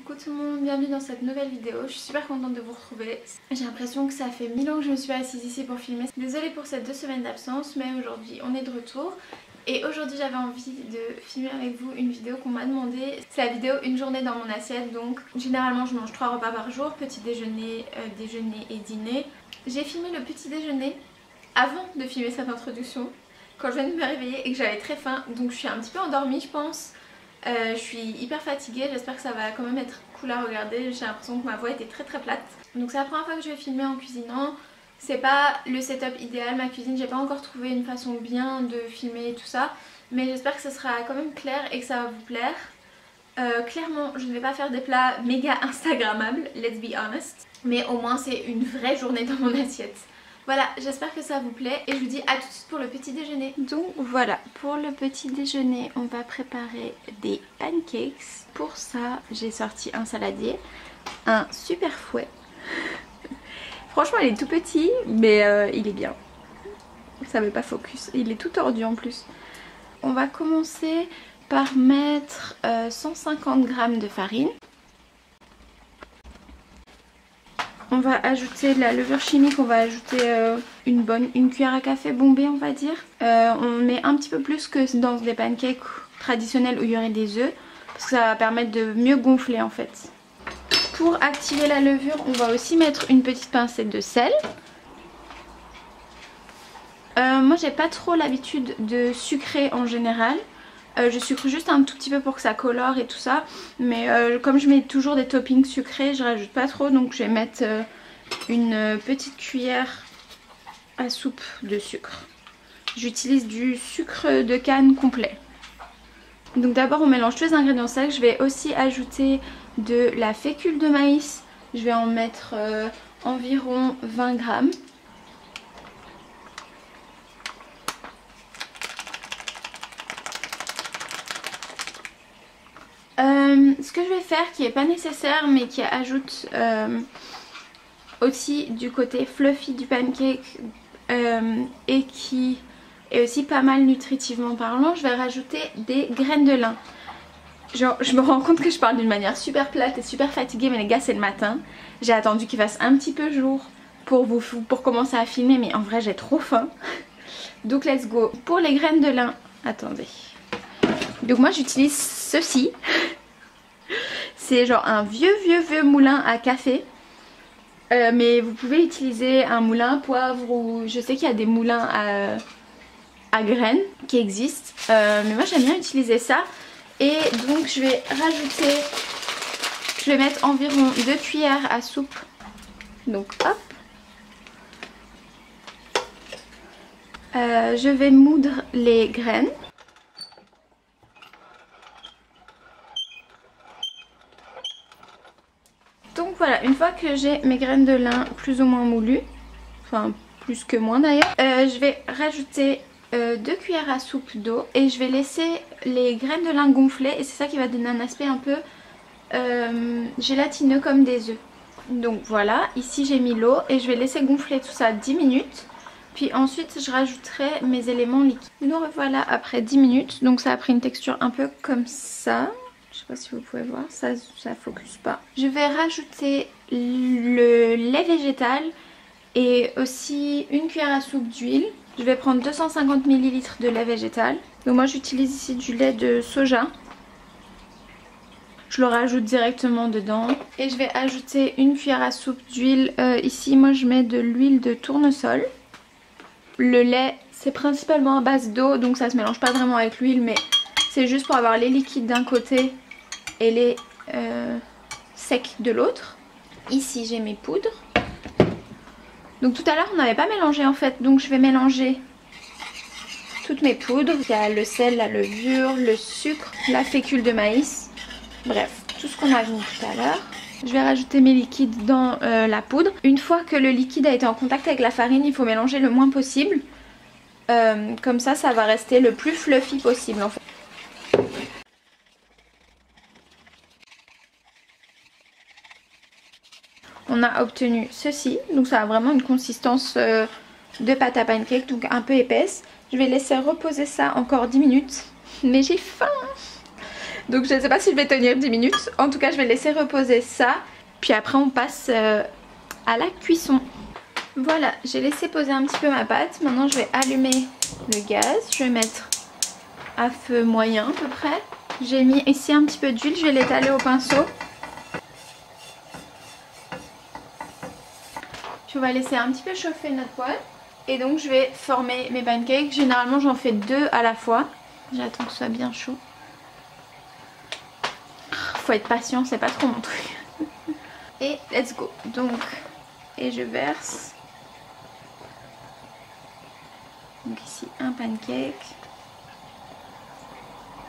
Coucou tout le monde, bienvenue dans cette nouvelle vidéo. Je suis super contente de vous retrouver. J'ai l'impression que ça fait 1000 ans que je me suis assise ici pour filmer. Désolée pour ces 2 semaines d'absence, mais aujourd'hui on est de retour. Et aujourd'hui j'avais envie de filmer avec vous une vidéo qu'on m'a demandé. C'est la vidéo une journée dans mon assiette. Donc généralement je mange 3 repas par jour, petit déjeuner, déjeuner et dîner. J'ai filmé le petit déjeuner avant de filmer cette introduction, quand je viens de me réveiller et que j'avais très faim. Donc je suis un petit peu endormie je pense. Je suis hyper fatiguée, j'espère que ça va quand même être cool à regarder. J'ai l'impression que ma voix était très plate. Donc c'est la première fois que je vais filmer en cuisinant. C'est pas le setup idéal, ma cuisine, j'ai pas encore trouvé une façon bien de filmer tout ça. Mais j'espère que ce sera quand même clair et que ça va vous plaire. Clairement je ne vais pas faire des plats méga instagrammables, let's be honest. Mais au moins c'est une vraie journée dans mon assiette. Voilà, j'espère que ça vous plaît et je vous dis à tout de suite pour le petit déjeuner. Donc voilà, pour le petit déjeuner, on va préparer des pancakes. Pour ça, j'ai sorti un saladier, un super fouet. Franchement, il est tout petit, mais il est bien. Ça met pas focus. Il est tout tordu en plus. On va commencer par mettre 150 g de farine. On va ajouter de la levure chimique, on va ajouter une cuillère à café bombée on va dire. On met un petit peu plus que dans des pancakes traditionnels où il y aurait des œufs, parce que ça va permettre de mieux gonfler en fait. Pour activer la levure, on va aussi mettre une petite pincée de sel. Moi j'ai pas trop l'habitude de sucrer en général. Je sucre juste un tout petit peu pour que ça colore et tout ça. Mais comme je mets toujours des toppings sucrés, je rajoute pas trop. Donc je vais mettre une petite cuillère à soupe de sucre. J'utilise du sucre de canne complet. Donc d'abord on mélange tous les ingrédients secs. Je vais aussi ajouter de la fécule de maïs. Je vais en mettre environ 20 grammes. Ce que je vais faire qui n'est pas nécessaire mais qui ajoute aussi du côté fluffy du pancake et qui est aussi pas mal nutritivement parlant, je vais rajouter des graines de lin. Genre je me rends compte que je parle d'une manière super plate et super fatiguée, mais les gars c'est le matin. J'ai attendu qu'il fasse un petit peu jour pour commencer à filmer, mais en vrai j'ai trop faim. Donc let's go. Pour les graines de lin, attendez. Donc moi j'utilise ceci. C'est genre un vieux moulin à café. Mais vous pouvez utiliser un moulin à poivre ou je sais qu'il y a des moulins à graines qui existent. Mais moi j'aime bien utiliser ça. Et donc je vais rajouter, je vais mettre environ 2 cuillères à soupe. Donc hop. Je vais moudre les graines. Donc voilà, une fois que j'ai mes graines de lin plus ou moins moulues, enfin plus que moins d'ailleurs, je vais rajouter 2 cuillères à soupe d'eau et je vais laisser les graines de lin gonfler et c'est ça qui va donner un aspect un peu gélatineux comme des œufs. Donc voilà, ici j'ai mis l'eau et je vais laisser gonfler tout ça 10 minutes. Puis ensuite je rajouterai mes éléments liquides. Nous revoilà après 10 minutes, donc ça a pris une texture un peu comme ça. Je sais pas si vous pouvez voir, ça focus pas. Je vais rajouter le lait végétal et aussi une cuillère à soupe d'huile. Je vais prendre 250 ml de lait végétal. Donc moi j'utilise ici du lait de soja. Je le rajoute directement dedans. Et je vais ajouter une cuillère à soupe d'huile. Ici moi je mets de l'huile de tournesol. Le lait c'est principalement à base d'eau, donc ça se mélange pas vraiment avec l'huile, mais c'est juste pour avoir les liquides d'un côté et les secs de l'autre. Ici j'ai mes poudres. Donc tout à l'heure on n'avait pas mélangé en fait, donc je vais mélanger toutes mes poudres. Il y a le sel, la levure, le sucre, la fécule de maïs, bref tout ce qu'on a vu tout à l'heure. Je vais rajouter mes liquides dans la poudre. Une fois que le liquide a été en contact avec la farine, il faut mélanger le moins possible. Comme ça, ça va rester le plus fluffy possible en fait. On a obtenu ceci, donc ça a vraiment une consistance de pâte à pancake, donc un peu épaisse. Je vais laisser reposer ça encore 10 minutes, mais j'ai faim. Donc je ne sais pas si je vais tenir 10 minutes. En tout cas je vais laisser reposer ça. Puis après on passe à la cuisson. Voilà, j'ai laissé poser un petit peu ma pâte. Maintenant je vais allumer le gaz. Je vais mettre à feu moyen à peu près. J'ai mis ici un petit peu d'huile, je vais l'étaler au pinceau. Puis on va laisser un petit peu chauffer notre poêle. Et donc je vais former mes pancakes. Généralement j'en fais 2 à la fois. J'attends que ce soit bien chaud. Faut être patient, c'est pas trop mon truc. Et let's go. Donc, et je verse. Donc ici un pancake.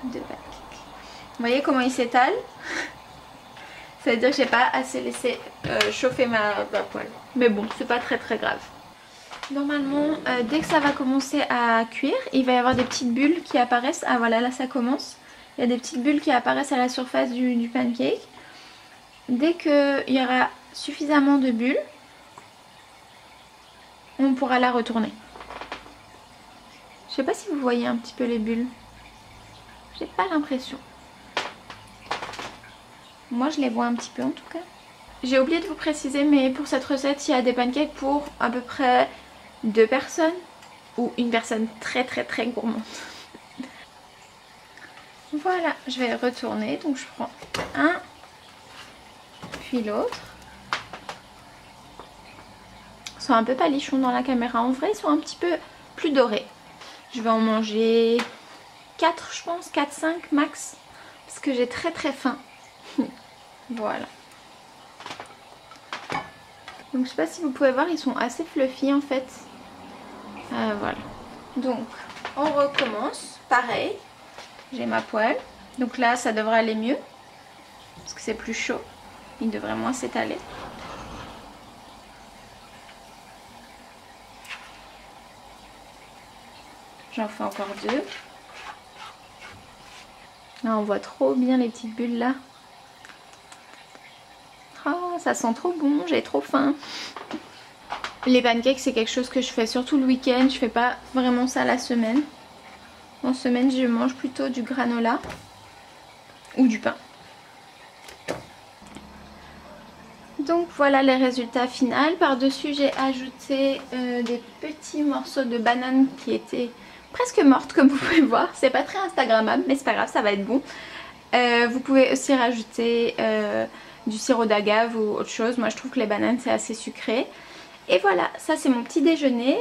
2 pancakes. Vous voyez comment il s'étale? Ça veut dire que j'ai pas assez laissé chauffer ma poêle. Mais bon, c'est pas très grave. Normalement, dès que ça va commencer à cuire, il va y avoir des petites bulles qui apparaissent. Ah voilà, là ça commence. Il y a des petites bulles qui apparaissent à la surface du pancake. Dès qu'il y aura suffisamment de bulles, on pourra la retourner. Je sais pas si vous voyez un petit peu les bulles. J'ai pas l'impression. Moi je les vois un petit peu en tout cas. J'ai oublié de vous préciser, mais pour cette recette il y a des pancakes pour à peu près 2 personnes. Ou une personne très gourmande. Voilà, je vais retourner. Donc je prends un, puis l'autre. Ils sont un peu palichons dans la caméra. En vrai ils sont un petit peu plus dorés. Je vais en manger 4 je pense, 4-5 max. Parce que j'ai très faim. Voilà. Donc je sais pas si vous pouvez voir, ils sont assez fluffy en fait. Voilà. Donc on recommence. Pareil. J'ai ma poêle. Donc là ça devrait aller mieux. Parce que c'est plus chaud. Il devrait moins s'étaler. J'en fais encore 2. Là on voit trop bien les petites bulles là. Oh, ça sent trop bon, j'ai trop faim. Les pancakes c'est quelque chose que je fais surtout le week-end. Je fais pas vraiment ça la semaine. En semaine je mange plutôt du granola ou du pain. Donc voilà les résultats finaux. Par dessus j'ai ajouté des petits morceaux de banane qui étaient presque mortes comme vous pouvez voir. C'est pas très instagrammable mais c'est pas grave, ça va être bon. Vous pouvez aussi rajouter du sirop d'agave ou autre chose. Moi je trouve que les bananes c'est assez sucré. Et voilà, ça c'est mon petit déjeuner.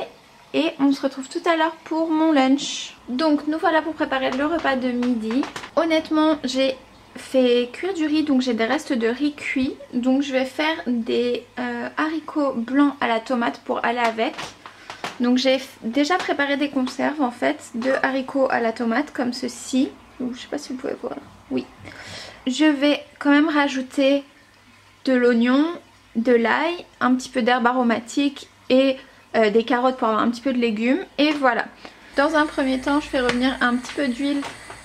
Et on se retrouve tout à l'heure pour mon lunch. Donc nous voilà pour préparer le repas de midi. Honnêtement j'ai fait cuire du riz, donc j'ai des restes de riz cuit. Donc je vais faire des haricots blancs à la tomate pour aller avec. Donc j'ai déjà préparé des conserves en fait de haricots à la tomate comme ceci. Donc, je sais pas si vous pouvez voir. Oui. Je vais quand même rajouter de l'oignon, de l'ail, un petit peu d'herbe aromatique et des carottes pour avoir un petit peu de légumes. Et voilà. Dans un premier temps je fais revenir un petit peu d'huile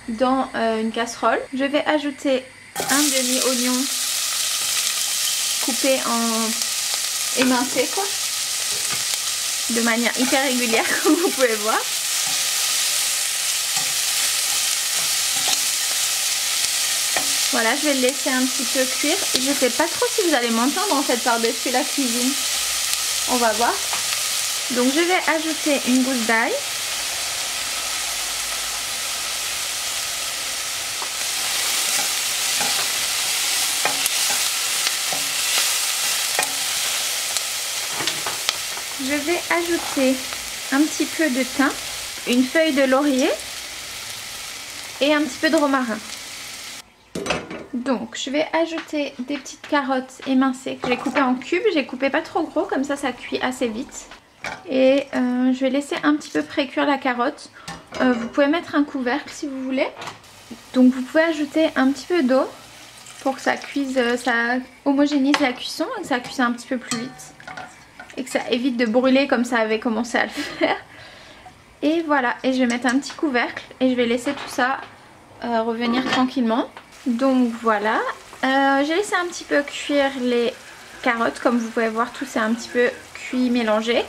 dans une casserole. Je vais ajouter un demi-oignon coupé en émincé quoi. De manière hyper régulière comme vous pouvez voir. Voilà, je vais le laisser un petit peu cuire. Je sais pas trop si vous allez m'entendre en fait par-dessus la cuisine. On va voir. Donc je vais ajouter une gousse d'ail. Je vais ajouter un petit peu de thym, une feuille de laurier et un petit peu de romarin. Donc je vais ajouter des petites carottes émincées que j'ai coupées en cubes. J'ai coupé pas trop gros, comme ça cuit assez vite. Et je vais laisser un petit peu pré-cuire la carotte. Vous pouvez mettre un couvercle si vous voulez. Donc vous pouvez ajouter un petit peu d'eau pour que ça cuise, ça homogénise la cuisson et que ça cuise un petit peu plus vite. Et que ça évite de brûler comme ça avait commencé à le faire. Et voilà, et je vais mettre un petit couvercle et je vais laisser tout ça revenir tranquillement. Donc voilà, j'ai laissé un petit peu cuire les carottes. Comme vous pouvez voir, tout c'est un petit peu cuit, mélangé.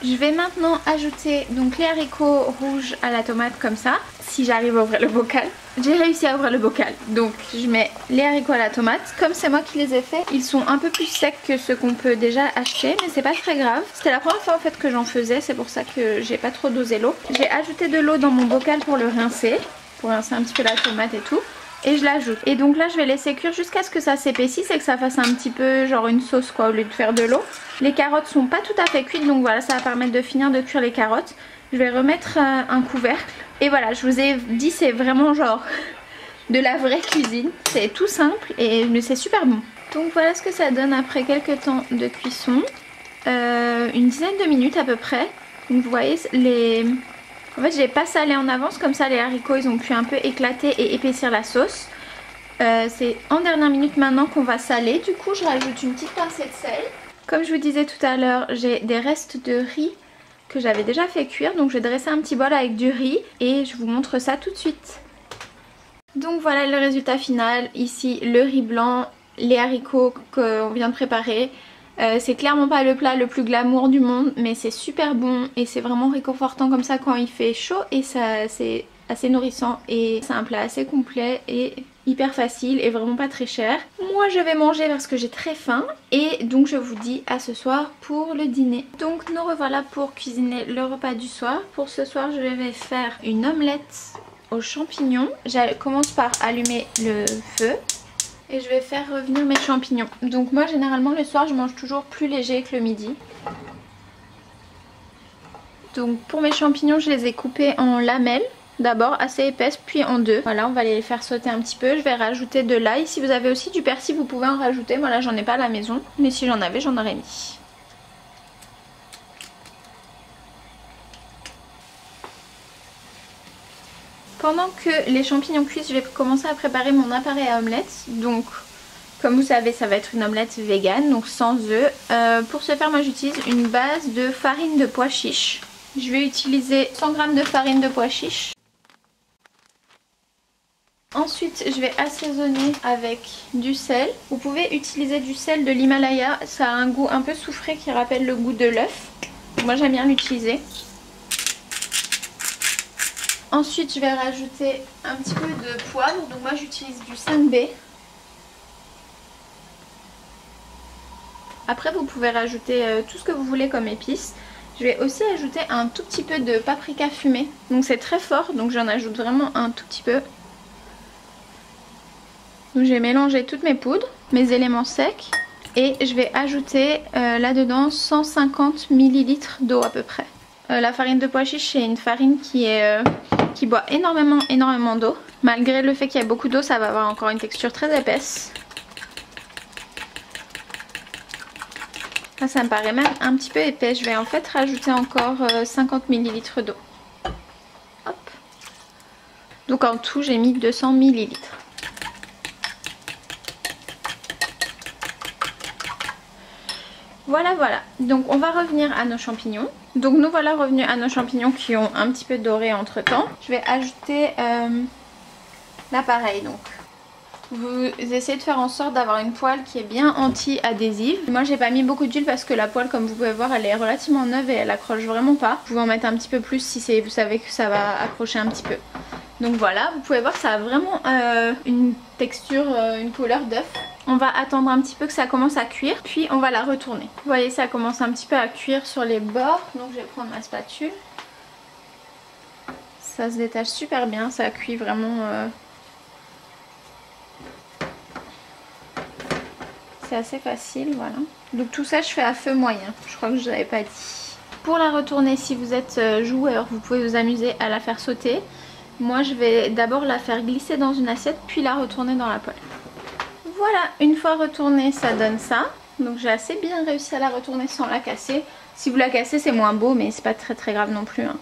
Je vais maintenant ajouter donc les haricots rouges à la tomate comme ça. Si j'arrive à ouvrir le bocal. J'ai réussi à ouvrir le bocal. Donc je mets les haricots à la tomate. Comme c'est moi qui les ai faits, ils sont un peu plus secs que ceux qu'on peut déjà acheter. Mais c'est pas très grave. C'était la première fois en fait que j'en faisais. C'est pour ça que j'ai pas trop dosé l'eau. J'ai ajouté de l'eau dans mon bocal pour le rincer. Pour rincer un petit peu la tomate et tout. Et je l'ajoute. Et donc là je vais laisser cuire jusqu'à ce que ça s'épaississe et que ça fasse un petit peu genre une sauce quoi au lieu de faire de l'eau. Les carottes sont pas tout à fait cuites donc voilà, ça va permettre de finir de cuire les carottes. Je vais remettre un couvercle. Et voilà, je vous ai dit c'est vraiment genre de la vraie cuisine. C'est tout simple mais c'est super bon. Donc voilà ce que ça donne après quelques temps de cuisson. Une dizaine de minutes à peu près. Donc vous voyez En fait j'ai pas salé en avance, comme ça les haricots ils ont pu un peu éclater et épaissir la sauce. C'est en dernière minute maintenant qu'on va saler. Du coup je rajoute une petite pincée de sel. Comme je vous disais tout à l'heure, j'ai des restes de riz que j'avais déjà fait cuire. Donc je vais dresser un petit bol avec du riz et je vous montre ça tout de suite. Donc voilà le résultat final. Ici le riz blanc, les haricots qu'on vient de préparer. C'est clairement pas le plat le plus glamour du monde, mais c'est super bon et c'est vraiment réconfortant comme ça quand il fait chaud et ça c'est assez nourrissant et c'est un plat assez complet et hyper facile et vraiment pas très cher. Moi je vais manger parce que j'ai très faim et donc je vous dis à ce soir pour le dîner. Donc nous revoilà pour cuisiner le repas du soir. Pour ce soir je vais faire une omelette aux champignons. Je commence par allumer le feu. Et je vais faire revenir mes champignons. Donc moi généralement le soir je mange toujours plus léger que le midi. Donc pour mes champignons je les ai coupés en lamelles. D'abord assez épaisses puis en deux. Voilà, on va les faire sauter un petit peu. Je vais rajouter de l'ail. Si vous avez aussi du persil vous pouvez en rajouter. Moi là j'en ai pas à la maison. Mais si j'en avais j'en aurais mis. Pendant que les champignons cuisent, je vais commencer à préparer mon appareil à omelette. Donc, comme vous savez, ça va être une omelette vegan, donc sans œufs. Pour ce faire, moi j'utilise une base de farine de pois chiches. Je vais utiliser 100 g de farine de pois chiches. Ensuite, je vais assaisonner avec du sel. Vous pouvez utiliser du sel de l'Himalaya. Ça a un goût un peu soufré qui rappelle le goût de l'œuf. Moi j'aime bien l'utiliser. Ensuite je vais rajouter un petit peu de poivre, donc moi j'utilise du 5B. Après vous pouvez rajouter tout ce que vous voulez comme épices. Je vais aussi ajouter un tout petit peu de paprika fumé, donc c'est très fort, donc j'en ajoute vraiment un tout petit peu. Donc j'ai mélangé toutes mes poudres, mes éléments secs et je vais ajouter là-dedans 150 ml d'eau à peu près. La farine de pois chiche c'est une farine qui boit énormément d'eau. Malgré le fait qu'il y a beaucoup d'eau, ça va avoir encore une texture très épaisse. Là, ça me paraît même un petit peu épais. Je vais en fait rajouter encore 50 ml d'eau. Hop. Donc en tout j'ai mis 200 ml. Voilà, donc on va revenir à nos champignons. Donc nous voilà revenus à nos champignons qui ont un petit peu doré entre temps. Je vais ajouter l'appareil donc. Vous essayez de faire en sorte d'avoir une poêle qui est bien anti-adhésive. Moi j'ai pas mis beaucoup d'huile parce que la poêle comme vous pouvez voir elle est relativement neuve et elle accroche vraiment pas. Vous pouvez en mettre un petit peu plus si vous savez que ça va accrocher un petit peu. Donc voilà, vous pouvez voir que ça a vraiment une texture, une couleur d'œuf. On va attendre un petit peu que ça commence à cuire, puis on va la retourner. Vous voyez, ça commence un petit peu à cuire sur les bords, donc je vais prendre ma spatule. Ça se détache super bien, ça cuit vraiment... C'est assez facile, voilà. Donc tout ça je fais à feu moyen, je crois que je ne l'avais pas dit. Pour la retourner, si vous êtes joueur, vous pouvez vous amuser à la faire sauter. Moi je vais d'abord la faire glisser dans une assiette puis la retourner dans la poêle. Voilà, une fois retournée ça donne ça. Donc j'ai assez bien réussi à la retourner sans la casser. Si vous la cassez c'est moins beau mais c'est pas très grave non plus. Hein.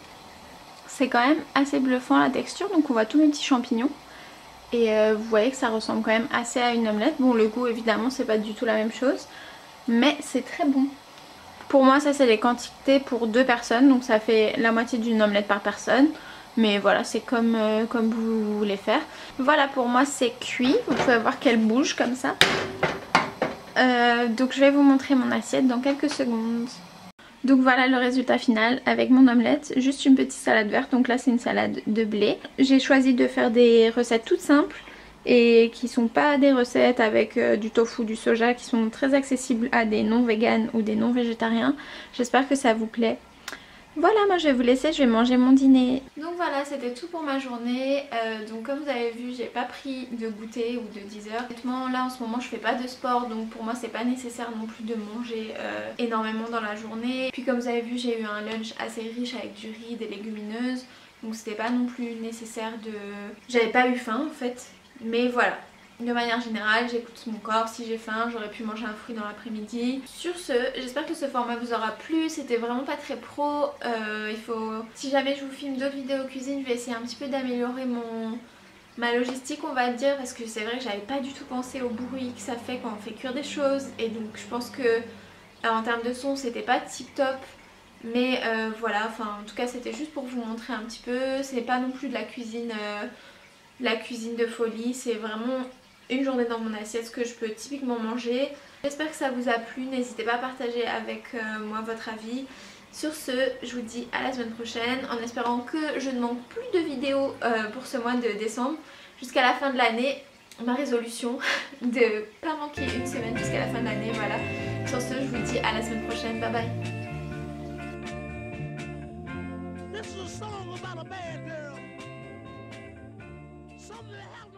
C'est quand même assez bluffant la texture, donc on voit tous mes petits champignons. Et vous voyez que ça ressemble quand même assez à une omelette. Bon le goût évidemment c'est pas du tout la même chose. Mais c'est très bon. Pour moi ça c'est les quantités pour 2 personnes. Donc ça fait la moitié d'une omelette par personne. Mais voilà, c'est comme vous voulez faire. Voilà, pour moi c'est cuit. Vous pouvez voir qu'elle bouge comme ça. Donc je vais vous montrer mon assiette dans quelques secondes. Donc voilà le résultat final avec mon omelette, juste une petite salade verte, donc là c'est une salade de blé. J'ai choisi de faire des recettes toutes simples et qui sont pas des recettes avec du tofu, du soja, qui sont très accessibles à des non-véganes ou des non-végétariens. J'espère que ça vous plaît. Voilà, moi je vais vous laisser, je vais manger mon dîner. Donc voilà, c'était tout pour ma journée. Donc comme vous avez vu, j'ai pas pris de goûter ou de 10 heures. Honnêtement, là en ce moment je fais pas de sport, donc pour moi c'est pas nécessaire non plus de manger énormément dans la journée. Puis comme vous avez vu, j'ai eu un lunch assez riche avec du riz, des légumineuses. Donc c'était pas non plus nécessaire de... J'avais pas eu faim en fait. Mais voilà. De manière générale, j'écoute mon corps, si j'ai faim, j'aurais pu manger un fruit dans l'après-midi. Sur ce, j'espère que ce format vous aura plu, c'était vraiment pas très pro. Si jamais je vous filme d'autres vidéos cuisine, je vais essayer un petit peu d'améliorer ma logistique on va dire, parce que c'est vrai que j'avais pas du tout pensé au bruit que ça fait quand on fait cuire des choses. Et donc je pense que en termes de son c'était pas tip top. Mais voilà, enfin en tout cas c'était juste pour vous montrer un petit peu. C'est pas non plus de la cuisine de folie, c'est vraiment une journée dans mon assiette, ce que je peux typiquement manger. J'espère que ça vous a plu, n'hésitez pas à partager avec moi votre avis. Sur ce, je vous dis à la semaine prochaine en espérant que je ne manque plus de vidéos pour ce mois de décembre jusqu'à la fin de l'année. Ma résolution de pas manquer une semaine jusqu'à la fin de l'année, voilà. Sur ce, je vous dis à la semaine prochaine, bye bye. This is a song about a bad girl. Something that happened